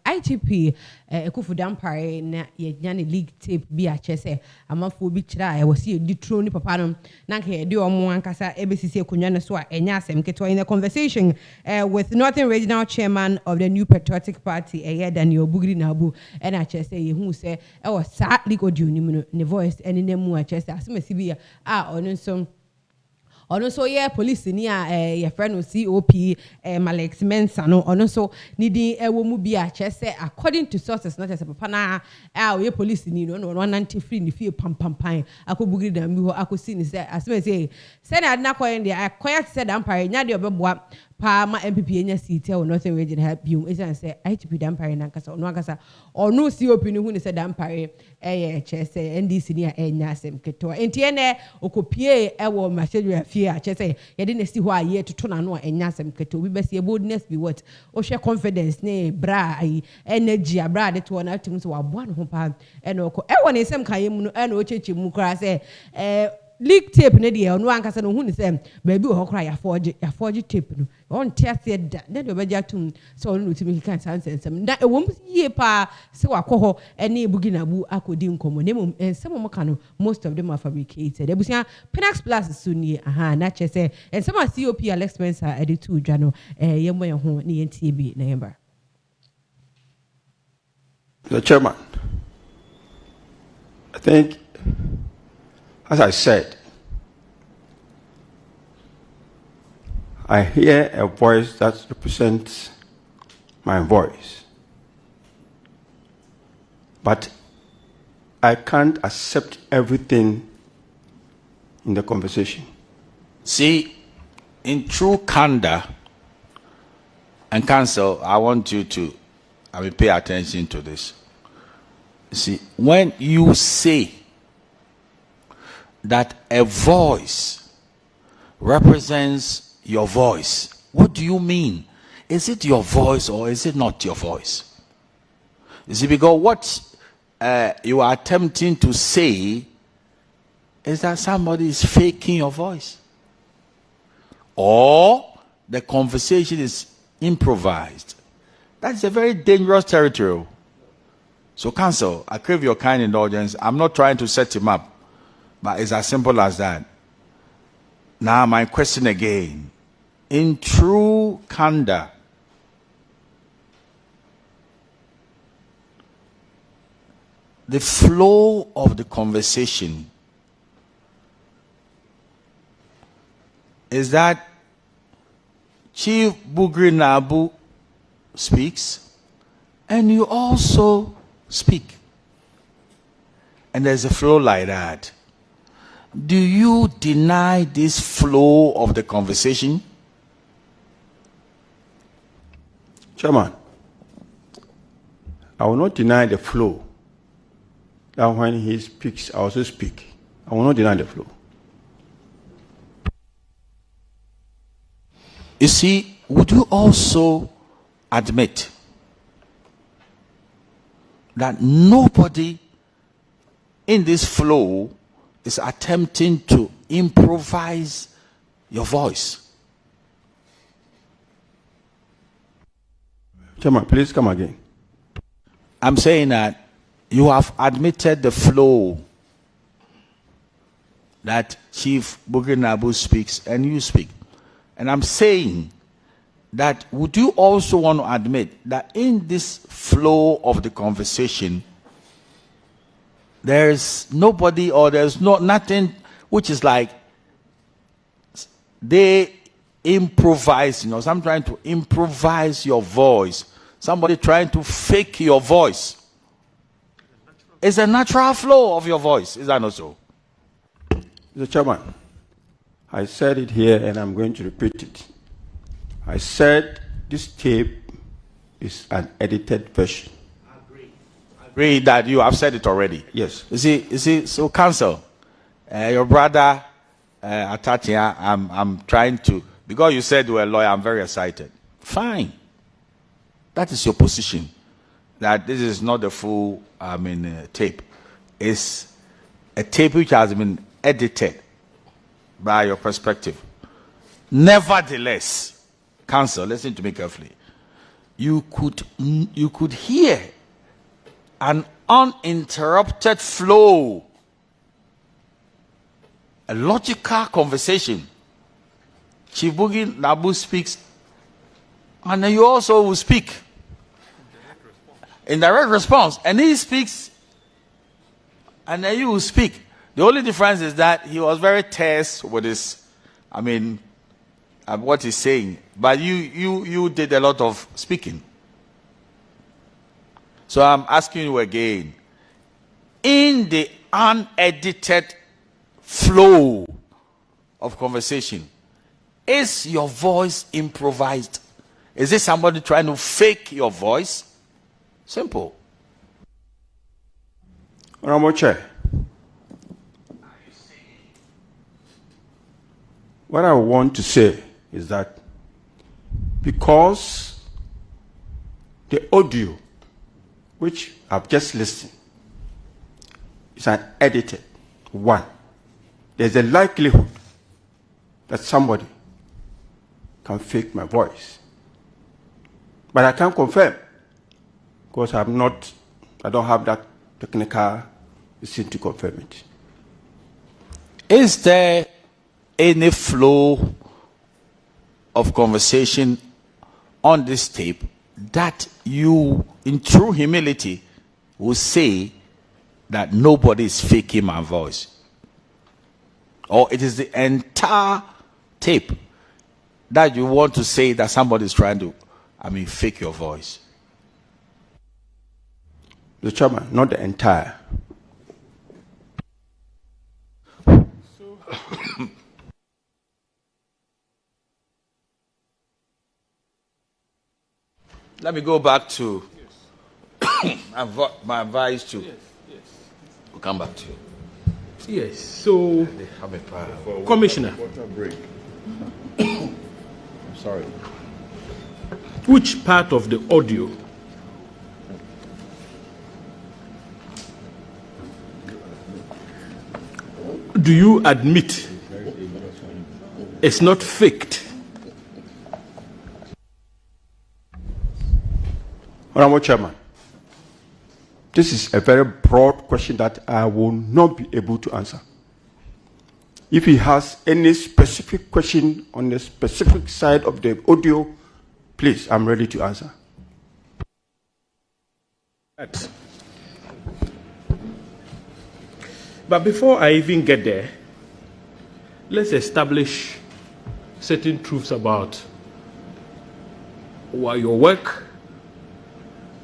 IGP Ekufu Dampare na yegyane league tape bi a chese amafo bi kira a wose ye ditro ni papa no na nke de omo ankasa ebesisi ekonwa ne so a enya asem keto in a conversation with Northern Regional Chairman of the New Patriotic Party Daniel Bugri Nabu and a chese ye hu se e was sa league audio ni mu ne voice eni na mu a chese asemasi bi a ono nso ono so ye police ni a ye friend no COP Malex Mensa no ono so ni din ewo mu bi a chese according to sources not as papa na ye police ni no no nanti free ni fie pam akobugiri da mi ho akosi ni se aseme se na adna koyen de akoya se da mpare nya de obeboa pa ma MPP enya seat e Northern Region help you esan se IGP da mpare na nkasa ono akasa ono COP ni hu ni se da mpare ye chese NDC ni a enya asem keto enti ene okopie ewo machedua fie a chese ye de na si ho a ye toto na no a enya asem keto bi bese boldness be what o share confidence ne bra ai energy bra de to na tim so waboa no ho pa ene oko ewo ne sem kan yemu no ene o cheche mu kra se leak tape ne de ono ankasa no hu ni se ba bi ho kra ya forge tape no on tiase da ne de obeja tum so ono timi kan sansensem da ewom ye pa se wakoho ene buginabu akodi nkomo ne mum ensem mo kanu most of them are fabricated ebusia Penax Plus suni na chese ensem a COP Alex Mensa editu dwa no yemo ye ho ne yentie bi na yemba. The chairman, I think, as I said, I hear a voice that represents my voice, but I can't accept everything in the conversation. See, in true candor and counsel, I want you to pay attention to this. See, when you say that a voice represents your voice, what do you mean? Is it your voice or is it not your voice? You see, because what you are attempting to say is that somebody is faking your voice, or the conversation is improvised. That's a very dangerous territory. So, counsel, I crave your kind indulgence. I'm not trying to set him up, but it's as simple as that. Now, my question again. In true candor, the flow of the conversation is that Chief Bugri Nabu speaks and you also speak. And there's a flow like that. Do you deny this flow of the conversation? Chairman, I will not deny the flow. That when he speaks, I also speak. I will not deny the flow. You see, would you also admit that nobody in this flow is attempting to improvise your voice? Chairman, please come again. I'm saying that you have admitted the flow that Chief Bugri Nabu speaks and you speak. And I'm saying that would you also want to admit that in this flow of the conversation, there's nobody or there's nothing which is like they improvise, some trying to improvise your voice, somebody trying to fake your voice. It's a natural flow of your voice, is that not so? Mr. Chairman, I said it here and I'm going to repeat it. I said this tape is an edited version. I agree that you have said it already. Yes. You see, so counsel, your brother, Atatia, I'm trying to, because you said you were a lawyer, I'm very excited. Fine. That is your position. That this is not the full, tape. It's a tape which has been edited by your perspective. Nevertheless, counsel, listen to me carefully. you could hear an uninterrupted flow, a logical conversation. Chief Boogie Nabu speaks, and then you also will speak in direct response, and he speaks, and then you will speak. The only difference is that he was very terse with his, what he's saying, but you did a lot of speaking. So I'm asking you again, in the unedited flow of conversation, is your voice improvised? Is it somebody trying to fake your voice? Simple. Honorable Chair, what I want to say is that because the audio which I've just listened is an edited one, there's a likelihood that somebody can fake my voice. But I can't confirm because I don't have that technical machine to confirm it. Is there any flow of conversation on this tape that you, in true humility, will say that nobody is faking my voice? Or it is the entire tape that you want to say that somebody is trying to, fake your voice? The chairman, not the entire. Let me go back to my advice to. We'll come back to you. Yes, so, Commissioner, I'm sorry. which part of the audio do you admit is not faked? Honorable Chairman, this is a very broad question that I will not be able to answer. If he has any specific question on the specific side of the audio, please, I'm ready to answer. But before I even get there, let's establish certain truths about your work,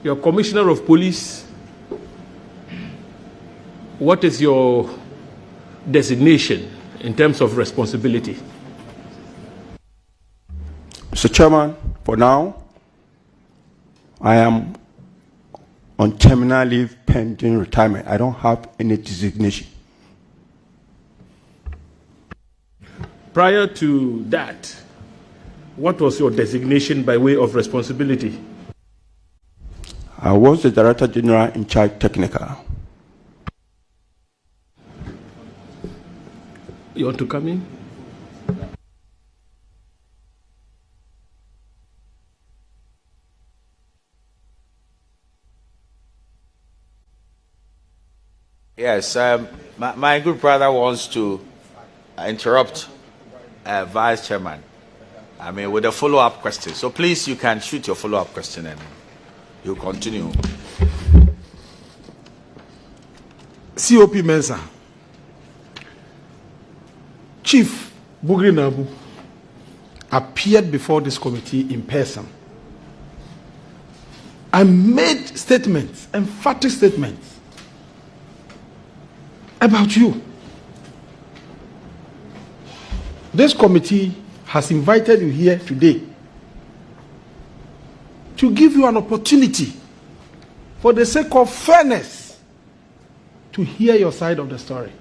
your commissioner of police. What is your designation in terms of responsibility? Mr. Chairman, for now, I am on terminal leave pending retirement. I don't have any designation. Prior to that, what was your designation by way of responsibility? I was the Director General in charge technical. You want to come in? Yes, my good brother wants to interrupt Vice Chairman, with a follow-up question. So please, you can shoot your follow-up question and you continue. COP Mensa, Chief Bugri Nabu appeared before this committee in person and made statements, emphatic statements about you. This committee has invited you here today to give you an opportunity, for the sake of fairness, to hear your side of the story.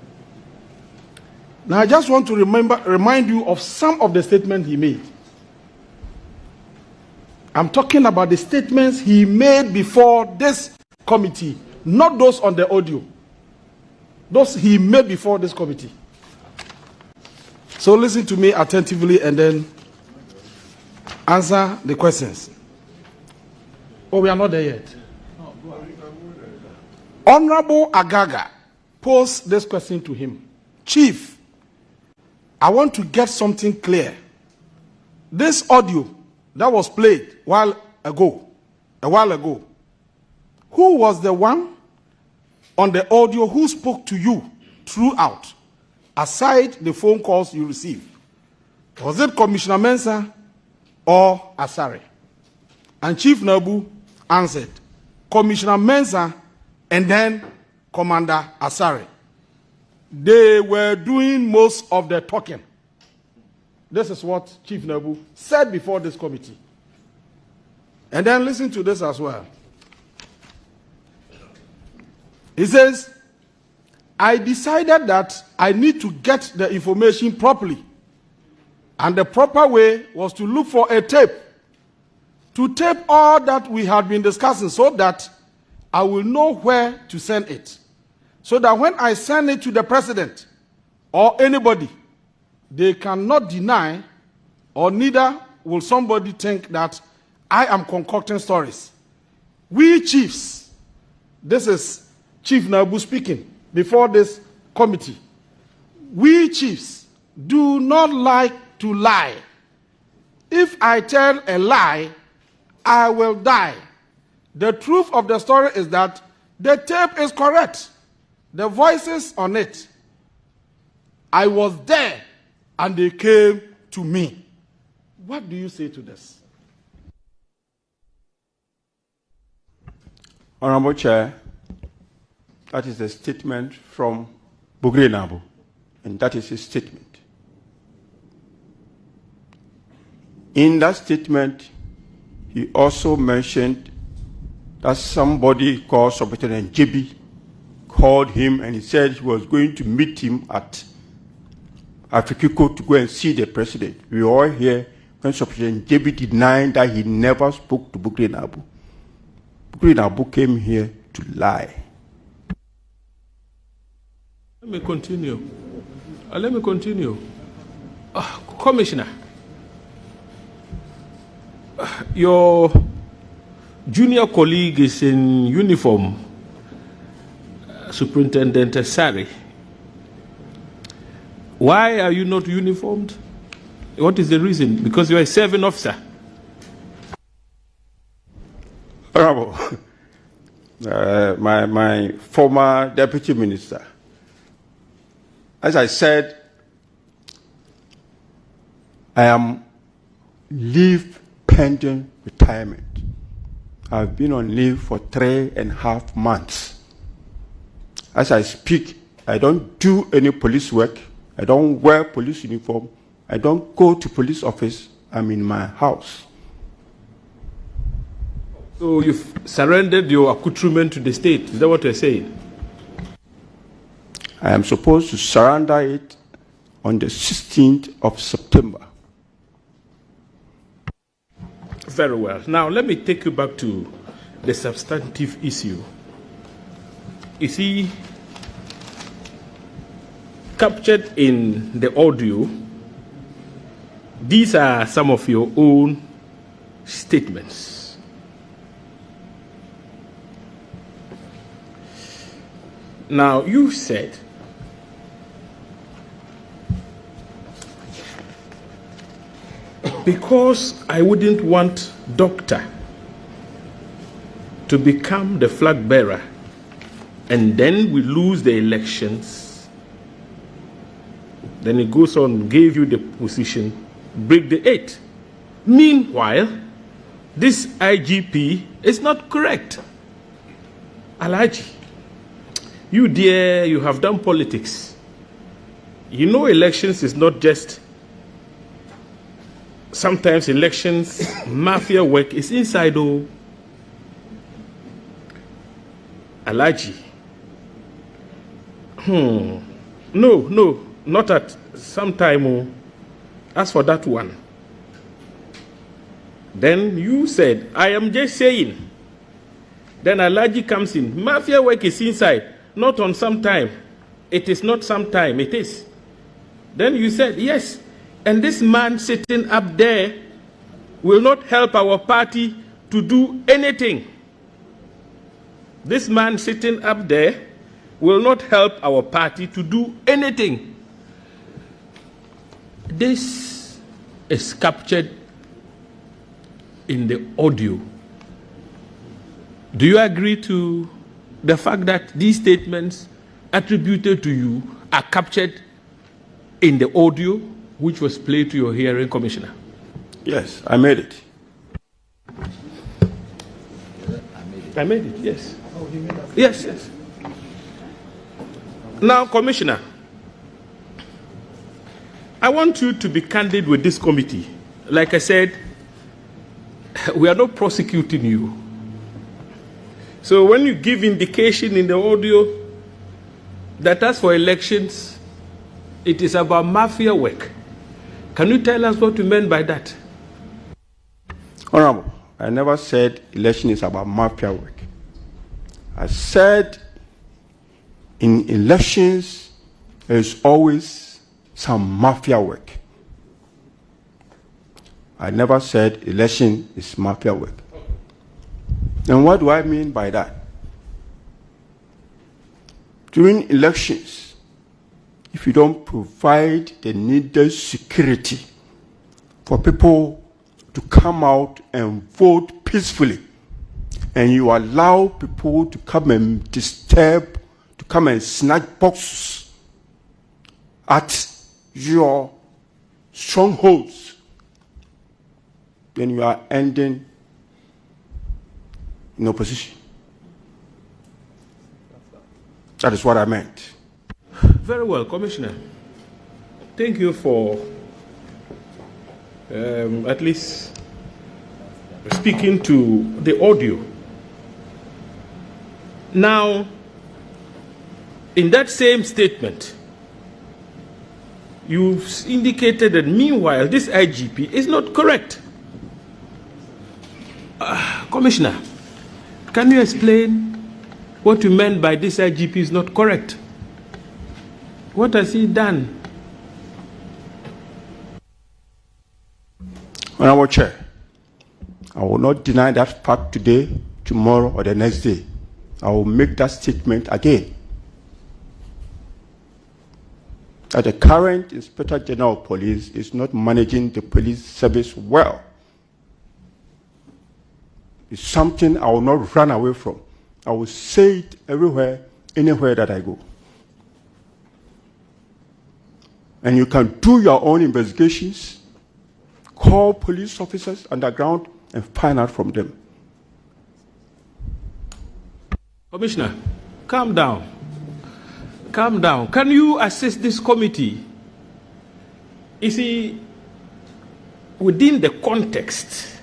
Now, I just want to remind you of some of the statements he made. I'm talking about the statements he made before this committee, not those on the audio. Those he made before this committee. So listen to me attentively and then answer the questions. Oh, we are not there yet. Honorable Agaga posed this question to him. Chief, I want to get something clear. This audio that was played a while ago, who was the one on the audio who spoke to you throughout, aside the phone calls you received? Was it Commissioner Mensah or Asare? And Chief Nabu answered, Commissioner Mensah and then Commander Asare. They were doing most of the talking. This is what Chief Nabu said before this committee. And then listen to this as well. He says, I decided that I need to get the information properly. And the proper way was to look for a tape. To tape all that we had been discussing so that I will know where to send it. So that when I send it to the president or anybody, they cannot deny, or neither will somebody think that I am concocting stories. We chiefs, this is Chief Nabu speaking before this committee, we chiefs do not like to lie. If I tell a lie, I will die. The truth of the story is that the tape is correct. The voices on it. I was there and they came to me. What do you say to this? Honorable Chair, that is a statement from Bugre Nabu, and that is his statement. In that statement, he also mentioned that somebody called Superintendent JB called him and he said he was going to meet him at Afrikiko to go and see the president. We all hear when Superintendent JB denied that he never spoke to Bugre Nabu. Bugre Nabu came here to lie. Let me continue. Commissioner, your junior colleague is in uniform, Superintendent Asare. Why are you not uniformed? What is the reason? Because you are a serving officer. Honorable, my former deputy minister, as I said, I am leave pending retirement. I've been on leave for 3.5 months. As I speak, I don't do any police work. I don't wear police uniform. I don't go to police office. I'm in my house. So you've surrendered your accoutrement to the state. Is that what you're saying? I am supposed to surrender it on the 16th of September. Very well. Now, let me take you back to the substantive issue. You see, captured in the audio, these are some of your own statements. Now, you said because I wouldn't want Doctor to become the flag bearer and then we lose the elections, then it goes on, gave you the position, break the 8. Meanwhile, this IGP is not correct. Alhaji, you dear, you have done politics. You know elections is not just, sometimes elections, mafia work is inside. Oh, Alhaji. No, not at some time. Oh. As for that one, then you said, I am just saying. Then Alhaji comes in. Mafia work is inside, not on some time. It is not some time, it is. Then you said, yes. And this man sitting up there will not help our party to do anything. This man sitting up there will not help our party to do anything. This is captured in the audio. Do you agree to the fact that these statements attributed to you are captured in the audio which was played to your hearing, Commissioner? Yes, I made it. I made it, yes. Yes, yes. Now, Commissioner, I want you to be candid with this committee. Like I said, we are not prosecuting you. So when you give indication in the audio that as for elections, it is about mafia work, can you tell us what you meant by that? Honorable, I never said election is about mafia work. I said in elections, there is always some mafia work. I never said election is mafia work. And what do I mean by that? During elections, if you don't provide the needed security for people to come out and vote peacefully, and you allow people to come and disturb, to come and snatch boxes at your strongholds, then you are ending in opposition. That is what I meant. Very well, Commissioner. Thank you for at least speaking to the audio. Now, in that same statement, you've indicated that meanwhile this IGP is not correct. Commissioner, can you explain what you meant by this IGP is not correct? What has he done? Honorable Chair, I will not deny that fact today, tomorrow, or the next day. I will make that statement again. That the current Inspector General of Police is not managing the police service well. It's something I will not run away from. I will say it everywhere, anywhere that I go. And you can do your own investigations, call police officers underground, and find out from them. Commissioner, calm down. Calm down. Can you assist this committee? You see, within the context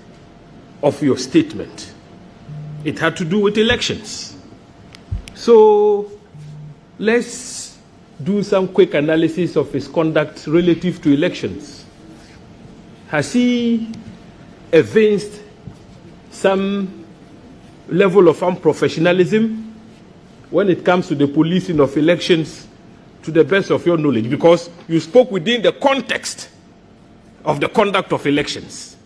of your statement, it had to do with elections. So let's do some quick analysis of his conduct relative to elections. Has he evinced some level of unprofessionalism when it comes to the policing of elections, to the best of your knowledge? Because you spoke within the context of the conduct of elections.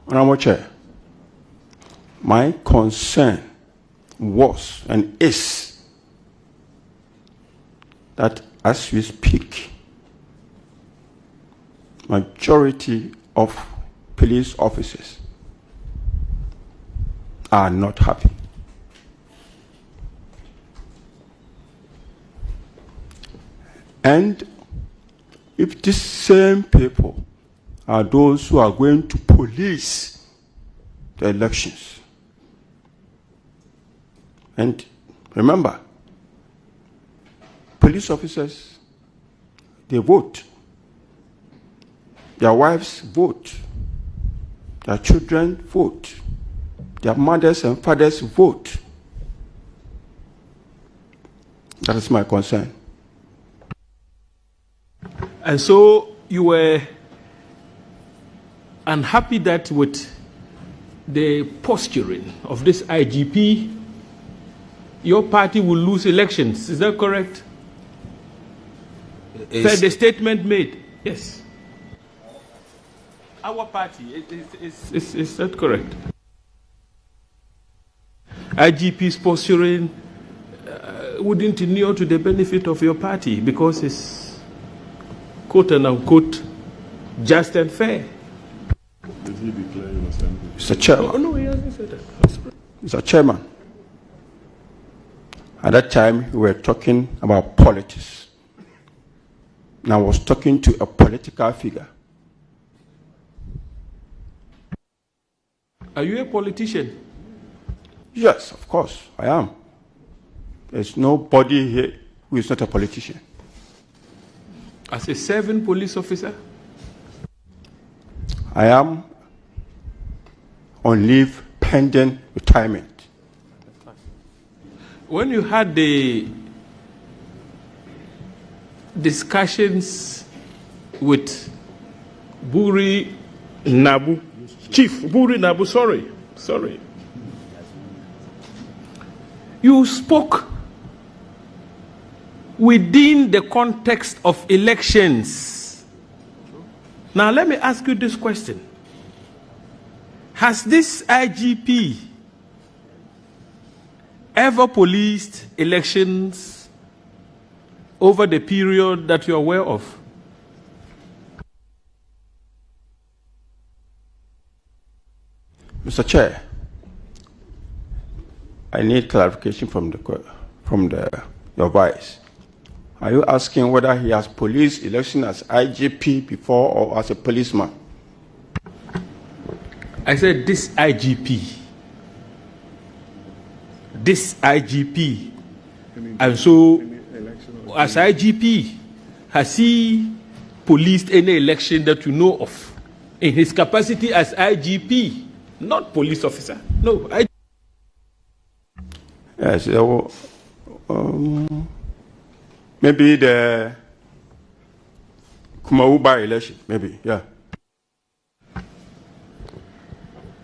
Honorable Chair, my concern was and is that as we speak, majority of police officers are not happy. And if these same people are those who are going to police the elections, and remember, police officers, they vote. Their wives vote. Their children vote. Their mothers and fathers vote. That is my concern. And so you were unhappy that with the posturing of this IGP, your party will lose elections. Is that correct? Per the statement made. Yes. our party. Is that correct? IGP sponsoring wouldn't inure to the benefit of your party because it's quote and unquote just and fair. Did he declare in assembly? Mr. Chairman. Oh, no, he hasn't said that. Mr. Chairman, at that time we were talking about politics. And I was talking to a political figure. Are you a politician? Yes, of course, I am. There's nobody here who is not a politician. As a serving police officer? I am on leave pending retirement. When you had the discussions with Buri Nabu, Chief Buri Nabu, sorry. You spoke within the context of elections. Now let me ask you this question. Has this IGP ever policed elections over the period that you're aware of? Mr. Chair, I need clarification from your vice. Are you asking whether he has policed election as IGP before or as a policeman? I said this IGP. This IGP. And so, as IGP, has he policed any election that you know of? In his capacity as IGP, not police officer. No, IGP. Yes, there were, maybe the Kumau by-election, maybe, yeah.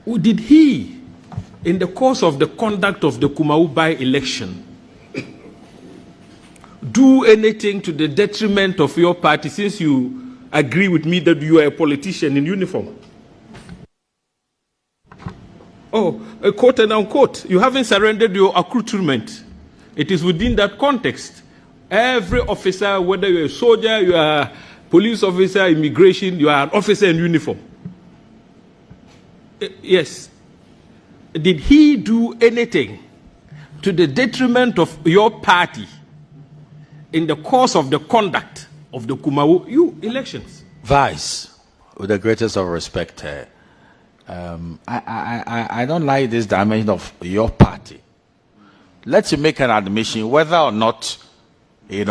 Did he, in the course of the conduct of the Kumau by-election, do anything to the detriment of your party, since you agree with me that you are a politician in uniform? Oh, quote and unquote, you haven't surrendered your accoutrement. It is within that context. Every officer, whether you're a soldier, you are a police officer, immigration, you are an officer in uniform. Yes. Did he do anything to the detriment of your party in the course of the conduct of the Kumau elections? Vice, with the greatest of respect, I don't like this dimension of your party. Let's make an admission whether or not, he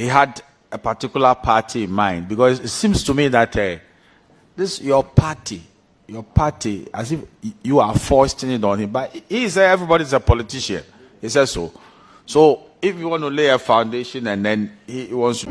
had a particular party in mind. Because it seems to me that this your party, as if you are forcing it on him. But he said everybody's a politician. He says so. So if you want to lay a foundation and then he wants to...